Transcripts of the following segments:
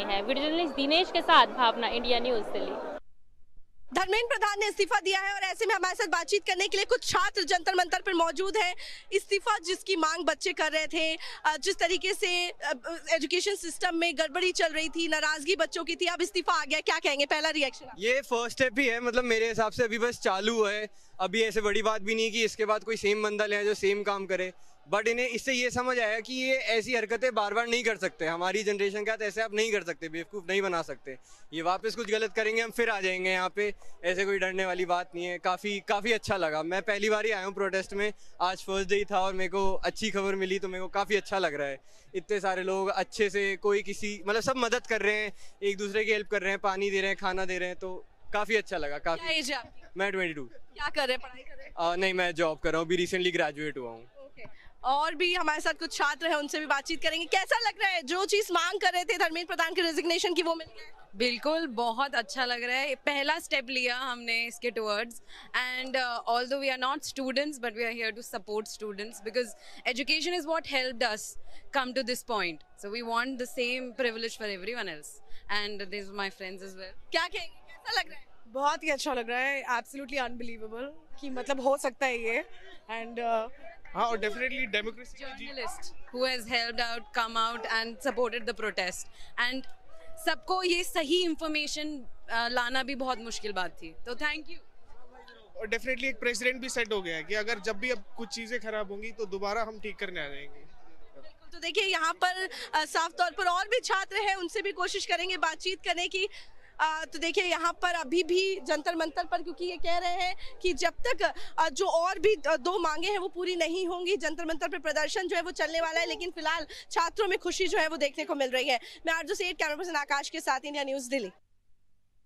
हैं। Video journalist Dinesh के साथ भावना, इंडिया न्यूज़ दिल्ली। धर्मेंद्र प्रधान ने इस्तीफा दिया है और ऐसे में हमारे साथ बातचीत करने के लिए कुछ छात्र जंतर मंतर पर मौजूद हैं। इस्तीफा जिसकी मांग बच्चे कर रहे थे, जिस तरीके से एजुकेशन सिस्टम में गड़बड़ी चल रही थी, नाराजगी बच्चों की थी, अब इस्तीफा आ गया, क्या कहेंगे? पहला रिएक्शन। ये फर्स्ट स्टेप ही है, मतलब मेरे हिसाब से अभी बस चालू है। अभी ऐसे बड़ी बात भी नहीं कि इसके बाद कोई सेम बंदा ले आए जो सेम काम करे, बट इन्हें इससे ये समझ आया कि ये ऐसी हरकतें बार बार नहीं कर सकते। हमारी जनरेशन का तो ऐसे आप नहीं कर सकते, बेवकूफ़ नहीं बना सकते। ये वापस कुछ गलत करेंगे हम फिर आ जाएंगे यहाँ पे, ऐसे कोई डरने वाली बात नहीं है। काफ़ी अच्छा लगा। मैं पहली बार ही आया हूँ प्रोटेस्ट में, आज फर्स्ट डे था और मेरे को अच्छी खबर मिली तो मेरे को काफ़ी अच्छा लग रहा है। इतने सारे लोग अच्छे से, कोई किसी मतलब सब मदद कर रहे हैं, एक दूसरे की हेल्प कर रहे हैं, पानी दे रहे हैं, खाना दे रहे हैं, तो काफ़ी अच्छा लगा। क्या एज है आपकी? मैं 22। क्या कर रहे हैं, पढ़ाई कर रहे हैं? नहीं, मैं जॉब कर रहा हूँ, अभी रिसेंटली ग्रेजुएट हुआ हूँ। और भी हमारे साथ कुछ छात्र हैं, उनसे भी बातचीत करेंगे। कैसा लग रहा है, जो चीज मांग कर रहे थे धर्मेंद्र प्रधान के रेजिग्नेशन की, वो मिल गया? बिल्कुल, बहुत अच्छा लग रहा है। पहला स्टेप लिया हमने इसके towards, and although we are not students but we are here to support students because education is what helped us come to this point, so we want the same privilege for everyone else and this my friends as well. क्या कहेंगे, कैसा लग रहा है? बहुत ही अच्छा लग रहा है, एब्सोल्युटली अनबिलीवेबल कि मतलब हो सकता है ये। एंड हाँ, और definitely democracy journalist who has helped out, come out and supported the protest, and सबको ये सही इंफॉर्मेशन लाना भी बहुत मुश्किल बात थी, तो थैंक यू। और डेफिनेटली एक प्रेसिडेंट भी सेट हो गया है कि अगर जब भी अब कुछ चीजें खराब होंगी तो दोबारा हम ठीक करने आ जाएंगे। तो देखिए यहाँ पर साफ तौर पर और भी छात्र हैं, उनसे भी कोशिश करेंगे बातचीत करने की। तो देखिए यहाँ पर अभी भी जंतर मंतर पर, क्योंकि ये कह रहे हैं कि जब तक जो और भी दो मांगे हैं वो पूरी नहीं होंगी, जंतर मंतर पर प्रदर्शन जो है वो चलने वाला है। लेकिन फिलहाल छात्रों में खुशी जो है वो देखने को मिल रही है। मैं आरजू सेठ, कैमरा पर्सन आकाश के साथ, इंडिया न्यूज़ दिल्ली।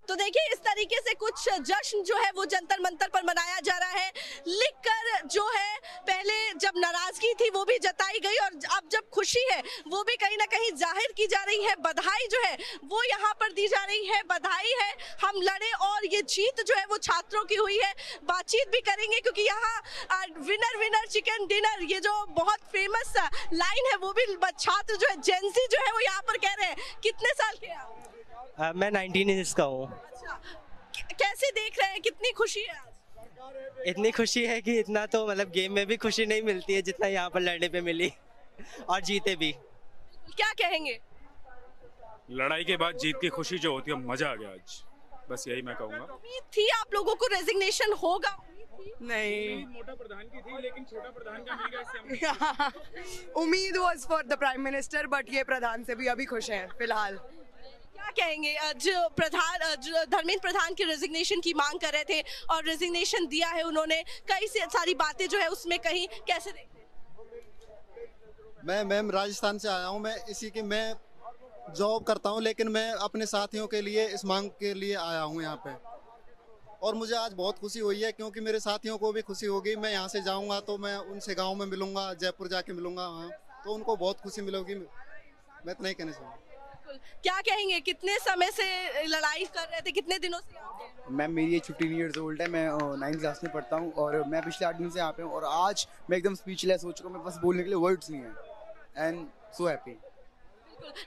तो देखिए इस तरीके से कुछ जश्न जो है वो जंतर मंतर पर मनाया जा रहा है। लिखकर जो है, पहले जब नाराजगी थी वो भी जताई गई और अब जब खुशी है वो भी कहीं ना कहीं जाहिर की जा रही है। बधाई जो है वो यहाँ पर दी जा रही है। बधाई है, हम लड़े और ये जीत जो है वो छात्रों की हुई है। बातचीत भी करेंगे क्योंकि यहाँ विनर विनर चिकन डिनर, ये जो बहुत फेमस लाइन है वो भी छात्र जो है, जेंजी जो है वो यहाँ पर कह रहे हैं। कितने साल के हैं आप? मैं 19 ईयर्स का हूँ। अच्छा, कैसे देख रहे हैं, कितनी खुशी है आज? इतनी खुशी है कि इतना तो मतलब गेम में भी खुशी नहीं मिलती है जितना यहाँ पर लड़ने पे मिली, और जीते भी। क्या कहेंगे? लड़ाई के बाद जीत की खुशी जो होती है, मजा आ गया आज, बस यही मैं कहूँगा। उम्मीद थी आप लोगों को रेजिग्नेशन होगा? नहीं, मोटा प्रधान की थी लेकिन छोटा प्रधान का मिल गया इससे। उम्मीद was for the prime minister, but ये प्रधान से भी अभी खुश हैं फिलहाल। क्या कहेंगे, जो धर्मेंद्र प्रधान के रेजिग्नेशन की मांग कर रहे थे और रेजिग्नेशन दिया है उन्होंने, कई सारी बातें जो है उसमें कहीं, कैसे देखते हैं? मैं मैम राजस्थान से आया हूँ। मैं इसी के मैं जॉब करता हूँ, लेकिन मैं अपने साथियों के लिए इस मांग के लिए आया हूँ यहाँ पे। और मुझे आज बहुत खुशी हुई है क्योंकि मेरे साथियों को भी खुशी होगी। मैं यहाँ से जाऊँगा तो मैं उनसे गाँव में मिलूँगा, जयपुर जाके मिलूँगा वहाँ, तो उनको बहुत खुशी मिलेगी। मैं इतना ही कहना चाहूँगा। क्या कहेंगे, कितने समय से लड़ाई कर रहे थे, कितने दिनों से? मैम मेरी एज 15 ईयर्स ओल्ड है, मैं 9th क्लास में पढ़ता हूँ और मैं पिछले 8 दिन से यहाँ पे हूँ और आज मैं एकदम स्पीचलेस हो चुका हूँ। मेरे पास बोलने के लिए वर्ड्स नहीं है एंड सो हैप्पी।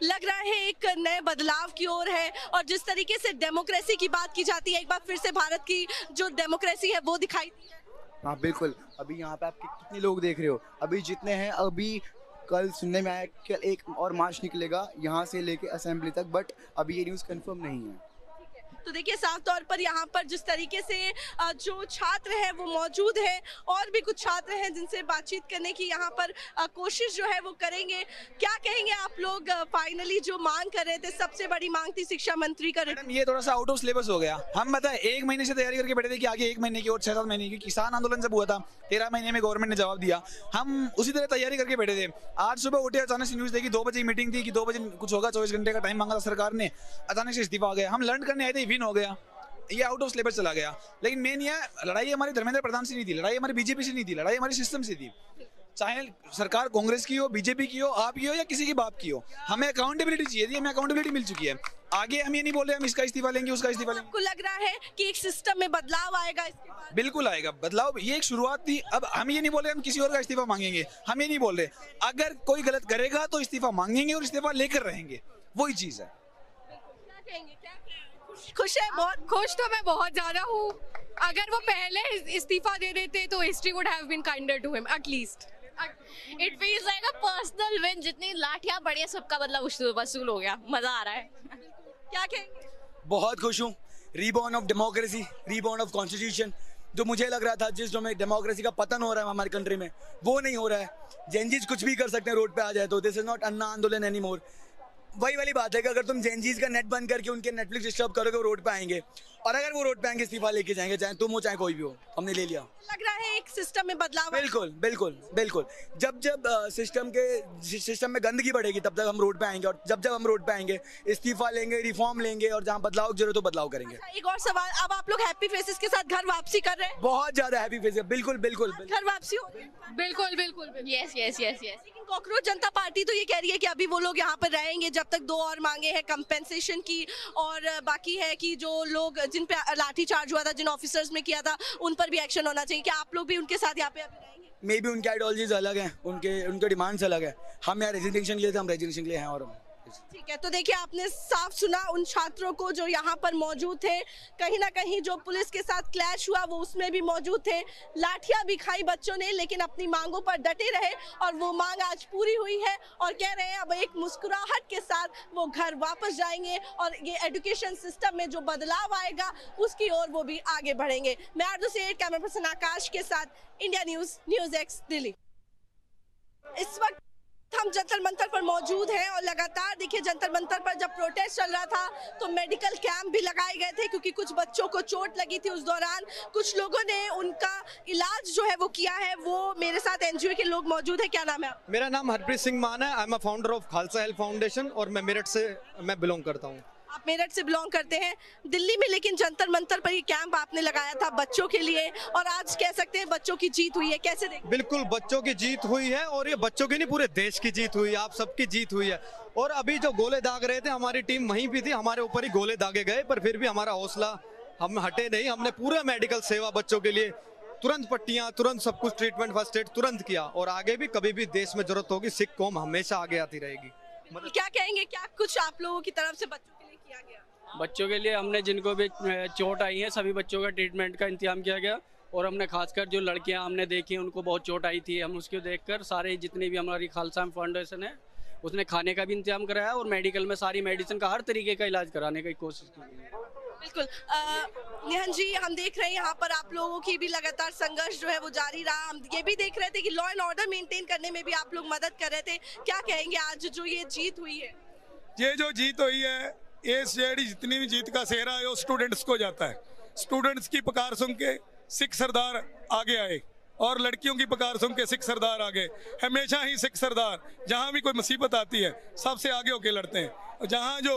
लग रहा है एक नए बदलाव की ओर है और जिस तरीके से डेमोक्रेसी की बात की जाती है, एक बार फिर से भारत की जो डेमोक्रेसी है वो दिखाई दी है। हाँ बिल्कुल, अभी यहाँ पे आप कितने लोग देख रहे हो, अभी जितने हैं, अभी कल सुनने में आया कि एक और मार्च निकलेगा यहाँ से लेके असेंबली तक, बट अभी ये न्यूज़ कंफर्म नहीं है। तो देखिए साफ तौर पर यहाँ पर जिस तरीके से जो छात्र हैं वो मौजूद हैं, और भी कुछ छात्र हैं जिनसे बातचीत करने की यहाँ पर कोशिश जो है वो करेंगे। क्या कहेंगे आप लोग, फाइनली जो मांग कर रहे थे, सबसे बड़ी मांग थी शिक्षा मंत्री का, ये थोड़ा सा आउट ऑफ सिलेबस हो गया। हम बताए 1 महीने से तैयारी करके बैठे थे कि आगे 1 महीने की और 6-7 महीने की, किसान आंदोलन जब हुआ था 13 महीने में गवर्नमेंट ने जवाब दिया, हम उसी तरह तैयारी करके बैठे थे। आज सुबह उठे, अचानक से न्यूज़ देखी 2 बजे मीटिंग थी कि 2 बजे कुछ होगा, 24 घंटे का टाइम मांगा था सरकार ने, अचानक से इस्तीफा आ गया। हम लर्न करने आए थे, विन हो गया, ये आउट ऑफ सिलेबस चला गया। लेकिन मेन ये लड़ाई हमारी धर्मेंद्र प्रधान से नहीं थी, लड़ाई हमारी बीजेपी से नहीं थी, लड़ाई हमारी सिस्टम से थी। चाहे सरकार कांग्रेस की हो, बीजेपी की हो, आप की हो या किसी की बाप की हो, हमें अकाउंटेबिलिटी चाहिए थी, हमें अकाउंटेबिलिटी मिल चुकी है। आगे हम ये नहीं बोल रहे हम इसका इस्तीफा लेंगे, उसका इस्तीफा लेंगे। आपको लग रहा है कि एक सिस्टम में बदलाव आएगा इसके बाद? बिल्कुल आएगा बदलाव, ये एक शुरुआत थी। अब हम ये नहीं बोल रहे हम किसी और का इस्तीफा मांगेंगे, हम ये नहीं बोल रहे। अगर कोई गलत करेगा तो इस्तीफा मांगेंगे और इस्तीफा लेकर रहेंगे, वही चीज है। कहेंगे क्या खुश है बहुत? खुश तो मैं बहुत ज्यादा हूँ। अगर वो पहले इस्तीफा दे देते तो history would have been kinder to him at least. It feels like a personal win. जितनी लाठियां पड़ी है सबका बदला वसूल हो गया। मजा आ रहा है। क्या कहेंगे? बहुत खुश हूँ। Reborn of democracy, reborn of constitution. जो मुझे लग रहा था जिस जो में डेमोक्रेसी का पतन हो रहा है हमारी कंट्री में, वो नहीं हो रहा है। जेनजीज कुछ भी कर सकते हैं रोड पे आ जाए तो। दिस इज नॉट अन्ना आंदोलन एनी मोर। वही वाली बात है कि अगर तुम जेनजीज का नेट बंद करके उनके नेटफ्लिक्स डिस्टर्ब करोगे, वो रोड पे आएंगे। और अगर वो रोड पे आएंगे इस्तीफा लेके जाएंगे, चाहे तुम हो चाहे कोई भी हो। हमने ले लिया। लग रहा है एक सिस्टम में बदलाव। बिल्कुल बिल्कुल बिल्कुल। जब सिस्टम में गंदगी बढ़ेगी तब तक हम रोड पे आएंगे, और जब हम रोड पे आएंगे इस्तीफा लेंगे, रिफॉर्म लेंगे, और जहाँ बदलाव की जरूरत हो बदलाव करेंगे। एक और सवाल, अब आप लोग हैप्पी फेसेस के साथ घर वापसी कर रहे हैं? बहुत ज्यादा हैप्पी फेस है। बिल्कुल बिल्कुल घर वापसी हो? बिल्कुल बिल्कुल। Yes yes yes yes. लेकिन कॉकरोच जनता पार्टी तो ये कह रही है कि अभी वो लोग यहाँ पर रहेंगे जब तक 2 और मांगे हैं कंपेंसेशन की, और बाकी है कि जो लोग जिन पे लाठी चार्ज हुआ था, जिन ऑफिसर्स में किया था, उन पर भी एक्शन होना चाहिए। क्या आप लोग भी उनके साथ यहाँ पे अभी रहेंगे? मे बी उनके आइडियोलॉजीज अलग हैं, उनके डिमांड्स अलग है। हम यहाँ रेजिग्नेशन के लिए थे, हम रेजिग्नेशन के लिए हैं। और ठीक है, तो देखिए आपने साफ सुना उन छात्रों को जो यहाँ पर मौजूद थे। कहीं ना कहीं जो पुलिस के साथ क्लैश हुआ वो उसमें भी मौजूद थे। लाठियां भी खाई बच्चों ने, लेकिन अपनी मांगों पर डटे रहे, और वो मांग आज पूरी हुई है। और कह रहे हैं अब एक मुस्कुराहट के साथ वो घर वापस जाएंगे, और ये एजुकेशन सिस्टम में जो बदलाव आएगा उसकी ओर वो भी आगे बढ़ेंगे। मैं आरजू सेठ, कैमरा पर्सन आकाश के साथ, इंडिया न्यूज़ एक्स दिल्ली। इस वक्त हम जंतर मंतर पर मौजूद हैं, और लगातार देखिए जंतर मंतर पर जब प्रोटेस्ट चल रहा था तो मेडिकल कैंप भी लगाए गए थे, क्योंकि कुछ बच्चों को चोट लगी थी। उस दौरान कुछ लोगों ने उनका इलाज जो है वो किया है। वो मेरे साथ एनजीओ के लोग मौजूद हैं। क्या नाम है आपका? मेरा नाम हरप्रीत सिंह मान है। I am a founder of Khalsa health foundation, और मैं मेरठ से बिलोंग करता हूँ। आप मेरठ से बिलोंग करते हैं। दिल्ली में लेकिन जंतर मंतर पर ये कैंप आपने लगाया था बच्चों के लिए, और आज कह सकते हैं बच्चों की जीत हुई है। कैसे देखते? बिल्कुल बच्चों की जीत हुई है, और ये बच्चों की नहीं पूरे देश की जीत हुई है। आप सबकी जीत हुई है। और अभी जो गोले दाग रहे थे, हमारी टीम वहीं भी थी, हमारे ऊपर ही गोले दागे गए, पर फिर भी हमारा हौसला, हम हटे नहीं। हमने पूरा मेडिकल सेवा बच्चों के लिए, तुरंत पट्टियां, तुरंत सब कुछ, ट्रीटमेंट फर्स्ट एड तुरंत किया। और आगे भी कभी भी देश में जरूरत होगी, सिख कौम हमेशा आगे आती रहेगी। क्या कहेंगे, क्या कुछ आप लोगों की तरफ से बच्चों के लिए किया गया? बच्चों के लिए हमने जिनको भी चोट आई है सभी बच्चों का ट्रीटमेंट का इंतजाम किया गया, और हमने खासकर जो लड़कियां हमने देखी उनको बहुत चोट आई थी, हम उसको देखकर सारे जितने भी हमारी खालसा फाउंडेशन है उसने खाने का भी इंतजाम कराया, और मेडिकल में सारी मेडिसिन का हर तरीके का इलाज कराने की कोशिश की। बिल्कुल निहन जी, हम देख रहे हैं यहाँ पर आप लोगों की भी लगातार संघर्ष जो है वो जारी रहा। हम ये भी देख रहे थे कि लॉ एंड ऑर्डर मेंटेन करने में भी आप लोग मदद कर रहे थे। क्या कहेंगे आज जो ये जीत हुई है? ये जो जीत हुई है, ये शेरी जितनी भी जीत का सेहरा है वो स्टूडेंट्स को जाता है। स्टूडेंट्स की पुकार सुन के सिख सरदार आगे आए, और लड़कियों की पुकार सुन के सिख सरदार आगे। हमेशा ही सिख सरदार जहाँ भी कोई मुसीबत आती है सबसे आगे होके लड़ते हैं। जहाँ जो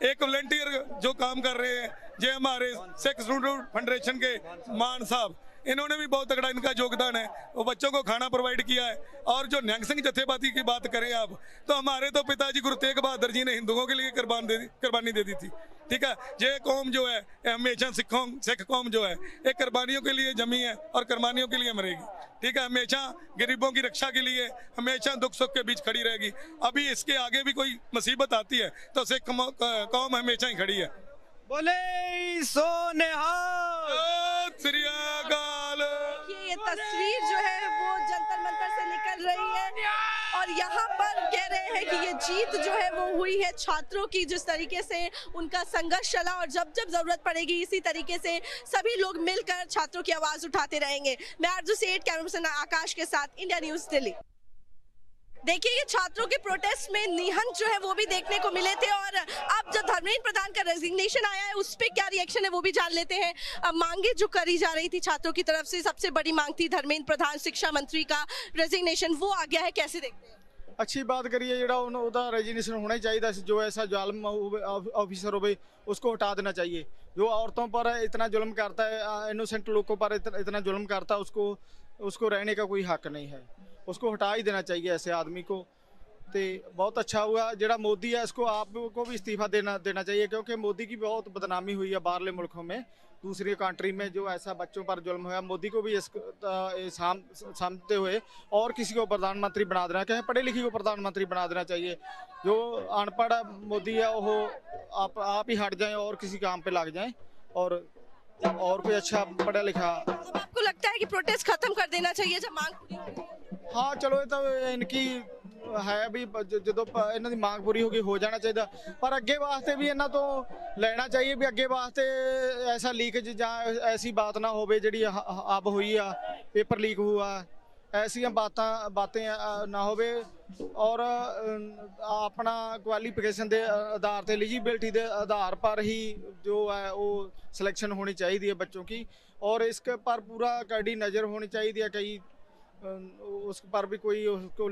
एक वॉलंटियर जो काम कर रहे हैं, ये हमारे सिख स्टूडेंट फेडरेशन के मान साहब, इन्होंने भी बहुत तगड़ा इनका योगदान है। वो बच्चों को खाना प्रोवाइड किया है। और जो निहंग सिंह जत्थेबंदी की बात करें आप, तो हमारे तो पिताजी गुरु तेग बहादुर जी ने हिंदुओं के लिए कुर्बानी दे दी थी। ठीक है, ये कौम जो है हमेशा सिख कौम जो है एक कुर्बानियों के लिए जमी है और कुर्बानियों के लिए मरेगी। ठीक है, हमेशा गरीबों की रक्षा के लिए, हमेशा दुख सुख के बीच खड़ी रहेगी। अभी इसके आगे भी कोई मुसीबत आती है तो सिख कौम हमेशा ही खड़ी है। बोले सो निहाल। श्री अकाल। ये तस्वीर जो है वो जंतर मंतर से निकल रही है, और यहाँ पर कह रहे हैं कि ये जीत जो है वो हुई है छात्रों की। जिस तरीके से उनका संघर्ष चला, और जब जब जरूरत पड़ेगी इसी तरीके से सभी लोग मिलकर छात्रों की आवाज उठाते रहेंगे। मैं आरजू सेठ, कैमरा पर्सन आकाश के साथ, इंडिया न्यूज़ दिल्ली। देखिए ये छात्रों के प्रोटेस्ट में निहंग जो है वो भी देखने को मिले थे, और अब जब धर्मेंद्र प्रधान का रेजिग्नेशन आया है उस पर क्या रिएक्शन है वो भी जान लेते हैं। मांगे जो करी जा रही थी छात्रों की तरफ से, सबसे बड़ी मांग थी धर्मेंद्र प्रधान शिक्षा मंत्री का रेजिग्नेशन, वो आ गया है। कैसे देखते हैं? अच्छी बात करिए, ਜਿਹੜਾ ਉਹਦਾ रेजिग्नेशन होना ही चाहिए। जो ऐसा जालिम ऑफिसर हो उसको हटा देना चाहिए। जो औरतों पर इतना जुल्म करता है, इनोसेंट लोगों पर इतना जुल्म करता है, उसको रहने का कोई हक नहीं है। उसको हटा ही देना चाहिए ऐसे आदमी को। तो बहुत अच्छा हुआ ਜਿਹੜਾ मोदी है इसको आपको भी इस्तीफा देना चाहिए क्योंकि मोदी की बहुत बदनामी हुई है बाहरले मुल्कों में दूसरी कंट्री में जो ऐसा बच्चों पर जुल्म हुआ मोदी को भी इस समझते हुए और किसी को प्रधानमंत्री बना देना चाहिए पढ़े लिखे को प्रधानमंत्री बना देना चाहिए जो अनपढ़ मोदी है वो आप ही हट जाएं और किसी काम पे लग जाएं और कोई अच्छा पढ़ा लिखा। आपको लगता है कि प्रोटेस्ट खत्म कर देना चाहिए जब मांग पूरी होगी? हाँ चलो ये तो इनकी है भी जो इन्हों की मांग पूरी होगी हो जाना चाहिए पर अगे वास्ते भी इन्हों तो लेना चाहिए भी अगे वास्ते ऐसा लीकेज या ऐसी बात ना हो जी अब हुई आ पेपर लीक हुआ ऐसिया बातें ना हो और अपना क्वालिफिकेशन के आधार पर एलिजिबिलिटी के आधार पर ही जो है वो सिलेक्शन होनी चाहिए है बच्चों की और इसके पर पूरा कड़ी नज़र होनी चाहिए है कई उस पर भी कोई उसको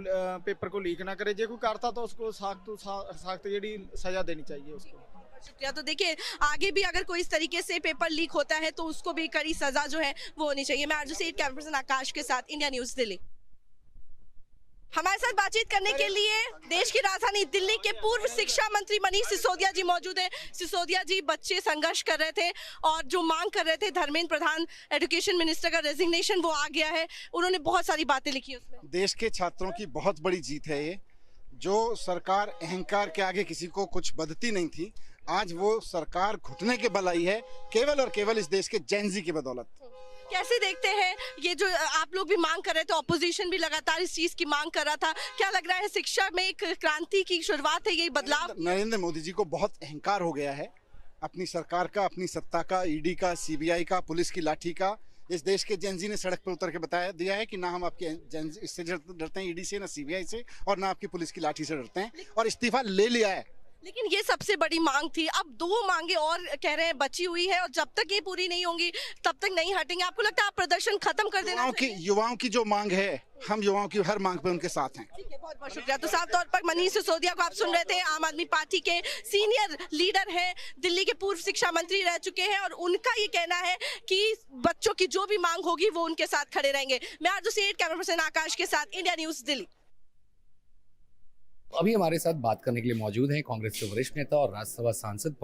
पेपर को लीक ना करे जो कोई करता तो उसको सख्त जी सज़ा देनी चाहिए उसको। शुक्रिया। तो देखिए आगे भी अगर कोई इस तरीके से पेपर लीक होता है तो उसको भी कड़ी सजा जो है वो होनी चाहिए। मैं आरजू सेठ कैमरा पर्सन आकाश के साथ इंडिया न्यूज़ दिल्ली। हमारे साथ बातचीत करने के लिए देश की राजधानी दिल्ली के पूर्व शिक्षा मंत्री मनीष सिसोदिया जी मौजूद हैं। सिसोदिया जी बच्चे संघर्ष कर रहे थे और जो मांग कर रहे थे धर्मेंद्र प्रधान एजुकेशन मिनिस्टर का रेजिग्नेशन वो आ गया है उन्होंने बहुत सारी बातें लिखी उसमें। देश के छात्रों की बहुत बड़ी जीत है ये जो सरकार अहंकार के आगे किसी को कुछ बदती नहीं थी आज वो सरकार घुटने के बल आई है केवल और केवल इस देश के जेनजी की बदौलत। कैसे देखते हैं ये जो आप लोग भी मांग कर रहे थे ऑपोजिशन भी लगातार इस चीज की मांग कर रहा था क्या लग रहा है शिक्षा में एक क्रांति की शुरुआत है ये बदलाव? नरेंद्र मोदी जी को बहुत अहंकार हो गया है अपनी सरकार का अपनी सत्ता का ईडी का सीबीआई का पुलिस की लाठी का। इस देश के जेनजी ने सड़क पर उतर के बताया दिया है कि ना हम आपके इससे डरते हैं ईडी से ना सीबीआई से और ना आपकी पुलिस की लाठी से डरते हैं और इस्तीफा ले लिया है। लेकिन ये सबसे बड़ी मांग थी अब दो मांगे और कह रहे हैं बची हुई है और जब तक ये पूरी नहीं होंगी तब तक नहीं हटेंगे। आपको लगता है आप प्रदर्शन खत्म कर देना युवाओं की जो मांग है हम युवाओं की हर मांग पे उनके साथ हैं। ठीक है बहुत बहुत शुक्रिया। तो साफ तौर पर मनीष सिसोदिया को आप सुन रहे थे आम आदमी पार्टी के सीनियर लीडर हैं दिल्ली के पूर्व शिक्षा मंत्री रह चुके हैं और उनका ये कहना है कि बच्चों की जो भी मांग होगी वो उनके साथ खड़े रहेंगे। मैं आरजू सेठ कैमरा पर्सन आकाश के साथ इंडिया न्यूज़ दिल्ली। अभी हमारे साथ बात करने के लिए मौजूद हैं कांग्रेस के वरिष्ठ नेता और राज्यसभा सांसद